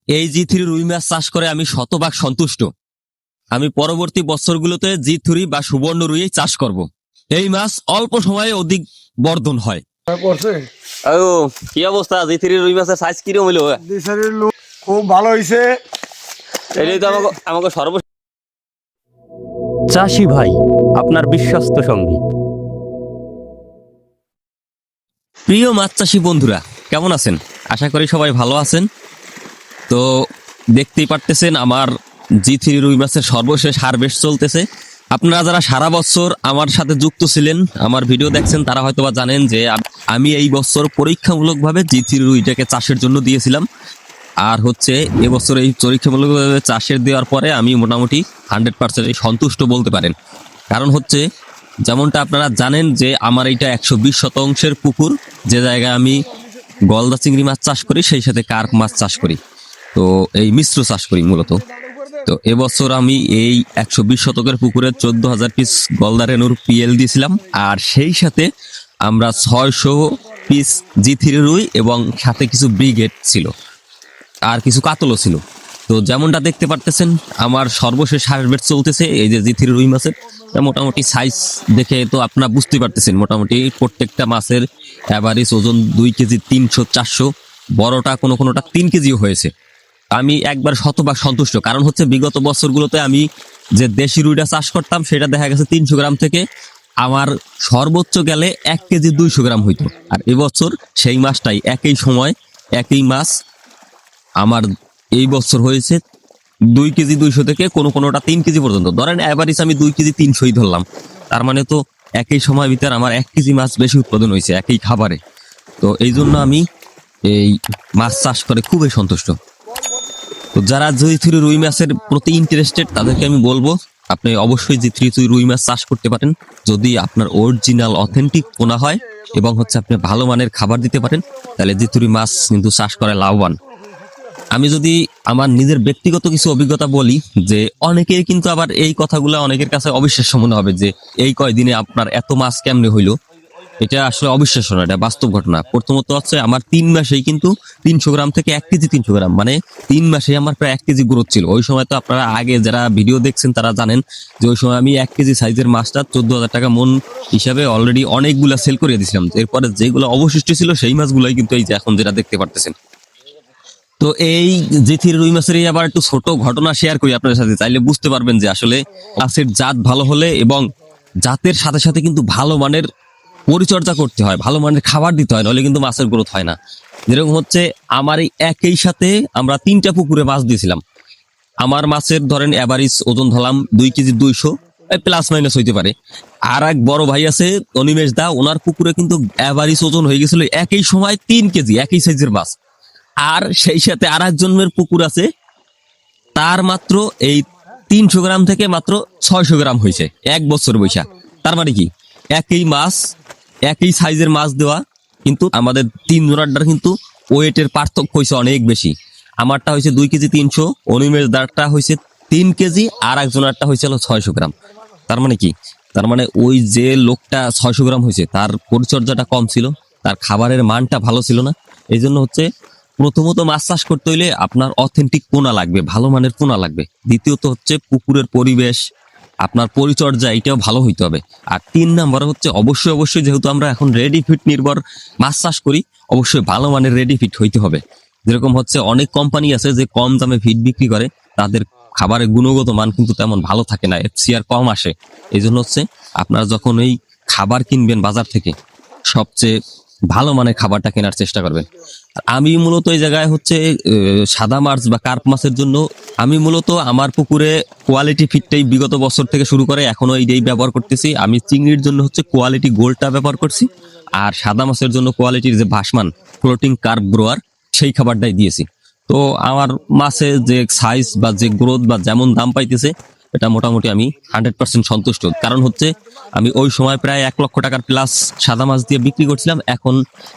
এই জি3 রুই মাছ চাষ করে আমি শতভাগ সন্তুষ্ট। আমি পরবর্তী বছরগুলোতে জি3 বা সুবর্ণ রুই চাষ করব। এই মাছ অল্প সময়ে অধিক বর্ধন হয়। কি অবস্থা, জি3 রুই মাছের সাইজ কিরকম হইলো? খুব ভালো হয়েছে। এটাই তো আমাকে সর্ব চাষি ভাই, আপনার বিশ্বস্ত সঙ্গী। প্রিয় মাছ চাষী বন্ধুরা, কেমন আছেন? আশা করি সবাই ভালো আছেন। তো দেখতেই পারতেছেন আমার জি3 রুই মাছের সর্বশেষ হারভেস্ট চলতেছে। আপনারা যারা সারা বছর আমার সাথে যুক্ত ছিলেন, আমার ভিডিও দেখছেন, তারা হয়তোবা জানেন যে আমি এই বছর পরীক্ষামূলকভাবে জি3 রুইটাকে চাষের জন্য দিয়েছিলাম। আর হচ্ছে এবছর এই পরীক্ষামূলকভাবে চাষের দেওয়ার পরে আমি মোটামুটি 100% সন্তুষ্ট বলতে পারেন। কারণ হচ্ছে যেমনটা আপনারা জানেন যে আমার এইটা 120 শতাংশের পুকুর, যে জায়গায় আমি গলদা চিংড়ি মাছ চাষ করি, সেই সাথে কার্প মাছ চাষ করি। তো এই মিশ্র চাষ করি মূলত। তো এবছর আমি এই 120 শতকের পুকুরে 14,000 পিস গলদা রেনুর পিএল দিয়েছিলাম। আর সেই সাথে আমরা 600 পিস জি3 রুই এবং সাথে কিছু ব্রিগেড ছিল, আর কিছু কাতলও ছিল। তো যেমনটা দেখতে পারতেছেন আমার সর্বশেষ হারভেস্ট চলতেছে এই যে জি3 রুই মাছের। মোটামুটি সাইজ দেখে তো আপনারা বুঝতে পারতেছেন, মোটামুটি প্রত্যেকটা মাছের অ্যাভারেজ ওজন 2 কেজি 300-400, বড়টা কোনোটা 3 কেজিও হয়েছে। আমি একবার শতভাগ সন্তুষ্ট। কারণ হচ্ছে বিগত বছরগুলোতে আমি যে দেশি রুইটা চাষ করতাম সেটা দেখা গেছে 300 গ্রাম থেকে আমার সর্বোচ্চ গেলে 1 কেজি 200 গ্রাম হইতো। আর এবছর সেই মাছটাই একই সময় একই মাছ আমার এই বছর হয়েছে 2 কেজি 200 থেকে কোনোটা 3 কেজি পর্যন্ত। ধরেন অ্যাভারেজ আমি 2 কেজি 300ই ধরলাম। তার মানে তো একই সময় ভিতরে আমার 1 কেজি মাছ বেশি উৎপাদন হয়েছে একই খাবারে। তো এই জন্য আমি এই মাছ চাষ করে খুবই সন্তুষ্ট। তো যারা জি3 রুই মাছের প্রতি ইন্টারেস্টেড তাদেরকে আমি বলবো আপনি অবশ্যই জি3 রুই মাছ চাষ করতে পারেন, যদি আপনার অরিজিনাল অথেন্টিক পোনা হয় এবং হচ্ছে আপনি ভালো মানের খাবার দিতে পারেন, তাহলে জি3 মাছ কিন্তু চাষ করে লাভবান। আমি যদি আমার নিজের ব্যক্তিগত কিছু অভিজ্ঞতা বলি, যে অনেকের কিন্তু আবার এই কথাগুলো অনেকের কাছে অবিশ্বাস্য মনে হবে যে এই কয়দিনে আপনার এত মাছ কেমনে হইলো। এটা আসলে অবিশ্বাস্য না, এটা বাস্তব ঘটনা। প্রথমত হচ্ছে আমার 3 মাসেই কিন্তু 300 গ্রাম থেকে 1 কেজি 300 গ্রাম, মানে 3 মাসেই আমার প্রায় 1 কেজি গ্রোথ ছিল। ওই সময় তো আপনারা আগে যারা ভিডিও দেখছেন তারা জানেন যে ওই সময় আমি 1 কেজি সাইজের মাছটা 14,000 টাকা মন হিসাবে অলরেডি অনেকগুলা সেল করে দিয়েছিলাম। এরপরে যেগুলো অবশিষ্ট ছিল সেই মাছগুলাই কিন্তু এই যে এখন যেটা দেখতে পারতেছেন। তো এই জি3 রুই মাছের আবার একটু ছোট ঘটনা শেয়ার করি আপনাদের সাথে, চাইলে বুঝতে পারবেন যে আসলে মাছের জাত ভালো হলে এবং জাতের সাথে সাথে কিন্তু ভালো মানের পরিচর্যা করতে হয়, ভালো মানের খাবার দিতে হয়, নাহলে কিন্তু মাছের গ্রোথ হয় না। যেরকম হচ্ছে আমার এই একই সাথে আমরা 3টা পুকুরে মাছ দিয়েছিলাম। আমার মাছের ধরেন অ্যাভারেজ ওজন ধরলাম 2 কেজি 200, প্লাস মাইনাস হইতে পারে। আর এক বড় ভাই আছে অনিমেষ দা, ওনার পুকুরে কিন্তু অ্যাভারেজ ওজন হয়ে গেছিল একই সময় 3 কেজি, একই সাইজের মাছ। আর সেই সাথে আর একজনের পুকুর আছে, তার মাত্র এই 300 গ্রাম থেকে মাত্র 600 গ্রাম হয়েছে 1 বছর বৈশা। তার মানে কি একই মাছ একই সাইজের মাছ দেওয়া, কিন্তু আমাদের 3 জনারটার কিন্তু ওয়েটের পার্থক্য হয়েছে অনেক বেশি। আমারটা হয়েছে 2 কেজি 300, অনিমেষ দারটা হয়েছে 3 কেজি, আর একজনারটা হয়েছে 600 গ্রাম। তার মানে কি, তার মানে ওই যে লোকটা 600 গ্রাম হয়েছে তার পরিচর্যাটা কম ছিল, তার খাবারের মানটা ভালো ছিল না। এই জন্য হচ্ছে প্রথমত মাছ চাষ করতে হইলে আপনার অথেন্টিক পোনা লাগবে, ভালো মানের পোনা লাগবে। দ্বিতীয়ত হচ্ছে পুকুরের পরিবেশ, আপনার পরিচর্যা এটাও ভালো হইতে হবে। আর 3 নাম্বার হচ্ছে অবশ্যই যেহেতু আমরা এখন রেডি ফিট নির্ভর মাছ চাষ করি, অবশ্যই ভালো মানের রেডি ফিট হইতে হবে। যেরকম হচ্ছে অনেক কোম্পানি আছে যে কম দামে ফিট বিক্রি করে, তাদের খাবারের গুণগত মান কিন্তু তেমন ভালো থাকে না, এফসিআর কম আসে। এই জন্য হচ্ছে আপনারা যখন এই খাবার কিনবেন বাজার থেকে, সবচেয়ে ভালো মানের খাবারটা কেনার চেষ্টা করবেন। আমি মূলত এই জায়গায় হচ্ছে সাদা মাছ বা কার্প মাছের জন্য আমি মূলত আমার পুকুরে কোয়ালিটি ফিটটাই বিগত বছর থেকে শুরু করে এখনো এইটাই ব্যবহার করতেছি। আমি চিংড়ির জন্য হচ্ছে কোয়ালিটি গোল্ডটা ব্যবহার করছি, আর সাদা মাছের জন্য কোয়ালিটির যে ভাসমান ফ্লোটিং কার্প গ্রোয়ার সেই খাবারটাই দিয়েছি। তো আমার মাছের যে সাইজ বা যে গ্রোথ বা যেমন দাম পাইতেছে, এটা মোটামুটি আমি 100% সন্তুষ্ট। কারণ হচ্ছে আমি ওই সময় প্রায় 1 লক্ষ টাকার প্লাস সাদা মাছ দিয়ে বিক্রি করছিলাম, এখন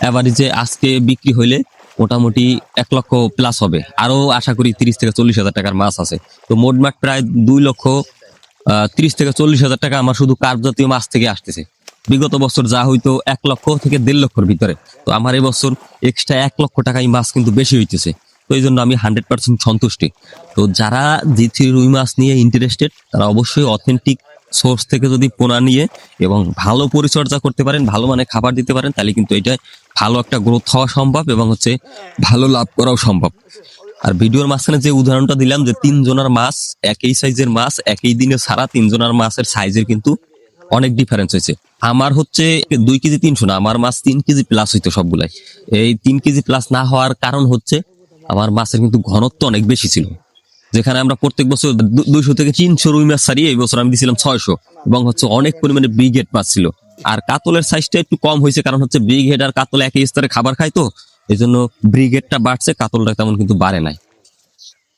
এভারেজে আজকে বিক্রি হইলে মোটামুটি 1 লক্ষ প্লাস হবে। আরো আশা করি 30 থেকে 40 হাজার টাকার মাছ আছে। তো মোটমাট প্রায় 2 লক্ষ 30 থেকে 40 হাজার টাকা আমার শুধু কার্প জাতীয় মাছ থেকে আসতেছে। বিগত বছর যা হইতো 1 লক্ষ থেকে 1.5 লক্ষর ভিতরে, তো আমার এবছর এক্সট্রা 1 লক্ষ টাকায় মাছ কিন্তু বেশি হইতেছে। তো এই জন্য আমি 100% সন্তুষ্টি। তো যারা জি3 রুই মাছ নিয়ে ইন্টারেস্টেড তারা অবশ্যই অথেন্টিক সোর্স থেকে যদি পোনা নিয়ে এবং ভালো পরিচর্যা করতে পারেন, ভালো মানে খাবার দিতে পারেন, তাহলে কিন্তু এটা ভালো একটা গ্রোথ হওয়া সম্ভব এবং হচ্ছে ভালো লাভ করাও সম্ভব। আর ভিডিওর মাঝখানে যে উদাহরণটা দিলাম যে 3 জনের মাছ, একই সাইজের মাছ, একই দিনে ছাড়া 3 জনের মাছের সাইজের কিন্তু অনেক ডিফারেন্স হয়েছে। আমার হচ্ছে 2 কেজি 300 না, আমার মাছ 3 কেজি প্লাস হইতো সবগুলাই। এই 3 কেজি প্লাস না হওয়ার কারণ হচ্ছে আমার মাছের কিন্তু ঘনত্ব অনেক বেশি ছিল। যেখানে আমরা প্রত্যেক বছর 200 থেকে 300 রুই মাছ ছাড়িয়ে এই বছর আমি দিছিলাম 600 এবং হচ্ছে অনেক পরিমাণে ব্রিগেড মাছ ছিল। আর কাতলের সাইজটা একটু কম হয়েছে, কারণ হচ্ছে ব্রিগেড আর কাতল একই স্তরে খাবার খায়, তো এই জন্য ব্রিগেডটা বাড়ছে, কাতলটা তেমন কিন্তু বাড়ে নাই।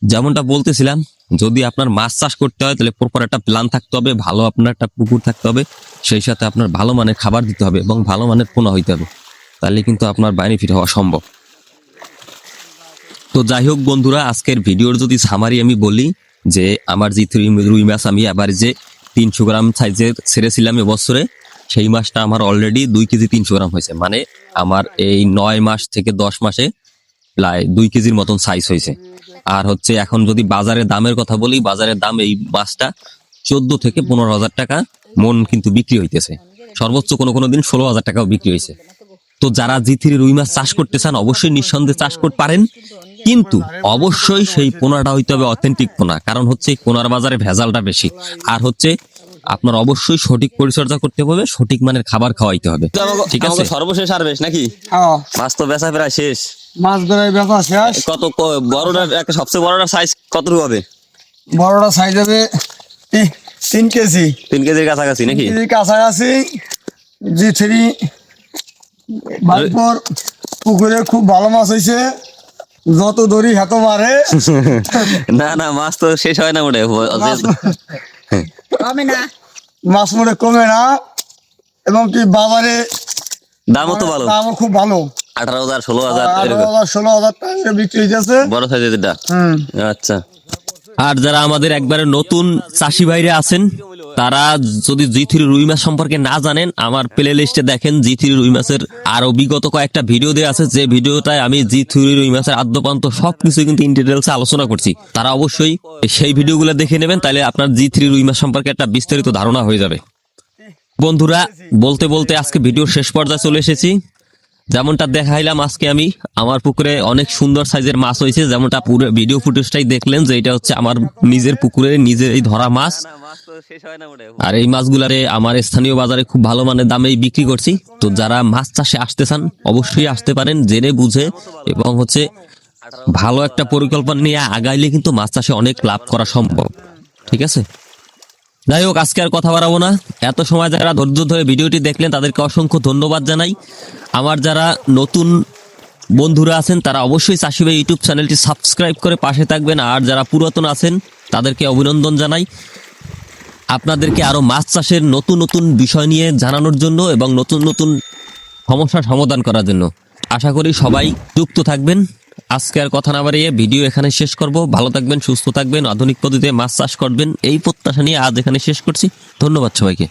যেমনটা বলতেছিলাম, যদি আপনার মাছ চাষ করতে হয় তাহলে প্রপার একটা প্ল্যান থাকতে হবে, ভালো আপনার একটা পুকুর থাকতে হবে, সেই সাথে আপনার ভালো মানের খাবার দিতে হবে এবং ভালো মানের পোনা হইতে হবে, তাহলে কিন্তু আপনার বেনিফিট হওয়া সম্ভব। তো যাই হোক বন্ধুরা, আজকের ভিডিওর যদি সামারি আমি বলি যে আমার জি3 রুই মাছ আমি এবার যে 300 গ্রাম সাইজের ছেড়েছিলাম এবছরে, সেই মাছটা আমার অলরেডি 2 কেজি 300 গ্রাম হয়েছে। মানে আমার এই 9 মাস থেকে 10 মাসে প্রায় 2 কেজির মতন সাইজ হয়েছে। আর হচ্ছে এখন যদি বাজারের দামের কথা বলি, বাজারের দাম এই মাছটা 14 থেকে 15,000 টাকা মন কিন্তু বিক্রি হইতেছে, সর্বোচ্চ কোনো দিন 16,000 টাকাও বিক্রি হয়েছে। তো যারা জি3 রুই মাছ চাষ করতে চান অবশ্যই নিঃসন্দেহে চাষ করতে পারেন, কিন্তু অবশ্যই সেই পোনাটা হইতে হবে অথেন্টিক পোনা, কারণ হচ্ছে পোনার বাজারে ভেজালটা বেশি। আর হচ্ছে আপনার অবশ্যই সঠিক পরিচর্যা করতে হবে, সঠিক মানের খাবার খাওয়াইতে হবে, ঠিক আছে? সর্বশেষ আর বেশ নাকি? হ্যাঁ, মাছ তো বেচা প্রায় শেষ। মাছ ধরার ব্যাপার শেষ। বড়টার একটা সবচেয়ে বড়টার সাইজ কতটুকু হবে? বড়টা সাইজ হবে 3 কেজি, 3 কেজির কাছাকাছি নাকি? কেজির কাছাকাছি। জি3 ভাইপোর পুকুরে খুব ভালো মাছ হয়েছে, যত দড়ি হাত মারে। না না, মাছ তো শেষ হয় না মোটে। মাছ মনে কমে না, এবং কি বাজারে দামও তো ভালো, দামও খুব ভালো। 18,000 16,000 16,000 টাকা বিক্রি হয়েছে। বড় সাইজের যেটা। আচ্ছা। আর যারা আমাদের একবারে নতুন চাষি ভাইরা আছেন, তারা যদি জি3 রুই মাছ সম্পর্কে না জানেন, আমার প্লে লিস্টে দেখেন জি3 রুই মাছের আরো বিগত কয়েকটা ভিডিও দেওয়া আছে, যে ভিডিওটায় আমি জি3 রুই মাছের আদ্যপান্ত সবকিছু কিন্তু ইন ডিটেলসে আলোচনা করছি। তারা অবশ্যই সেই ভিডিওগুলো দেখে নেবেন, তাহলে আপনার জি3 রুই মাছ সম্পর্কে একটা বিস্তারিত ধারণা হয়ে যাবে। বন্ধুরা, বলতে বলতে আজকে ভিডিওর শেষ পর্যায়ে চলে এসেছি। যেমনটা দেখাইলাম, আজকে আমি আমার পুকুরে অনেক সুন্দর সাইজের মাছ হয়েছে, যেমনটা পুরো ভিডিও ফুটেজটাই দেখলেন যে এটা হচ্ছে আমার নিজের পুকুরে নিজের এই ধরা মাছ। মাছ তো শেষ হয় না মোটে। আর এই মাছগুলারে আমার স্থানীয় বাজারে খুব ভালো মানের দামেই বিক্রি করছি। তো যারা মাছ চাষে আসতে চান অবশ্যই আসতে পারেন, জেনে বুঝে এবং হচ্ছে ভালো একটা পরিকল্পনা নিয়ে আগাইলে কিন্তু মাছ চাষে অনেক লাভ করা সম্ভব, ঠিক আছে? যাই হোক, আজকে আর কথা বাড়াবো না। এত সময় যারা ধৈর্য ধরে ভিডিওটি দেখলেন তাদেরকে অসংখ্য ধন্যবাদ জানাই। আমার যারা নতুন বন্ধুরা আছেন তারা অবশ্যই চাষি ভাই ইউটিউব চ্যানেলটি সাবস্ক্রাইব করে পাশে থাকবেন। আর যারা পুরাতন আছেন তাদেরকে অভিনন্দন জানাই, আপনাদেরকে আরো মাছ চাষের নতুন নতুন বিষয় নিয়ে জানানোর জন্য এবং নতুন নতুন সমস্যার সমাধান করার জন্য। আশা করি সবাই যুক্ত থাকবেন। আজকে আর কথা না বাড়িয়ে ভিডিও এখানে শেষ করব। ভালো থাকবেন, সুস্থ থাকবেন, আধুনিক পদ্ধতিতে মাছ চাষ করবেন, এই প্রত্যাশা নিয়ে আজ এখানে শেষ করছি। ধন্যবাদ সবাইকে।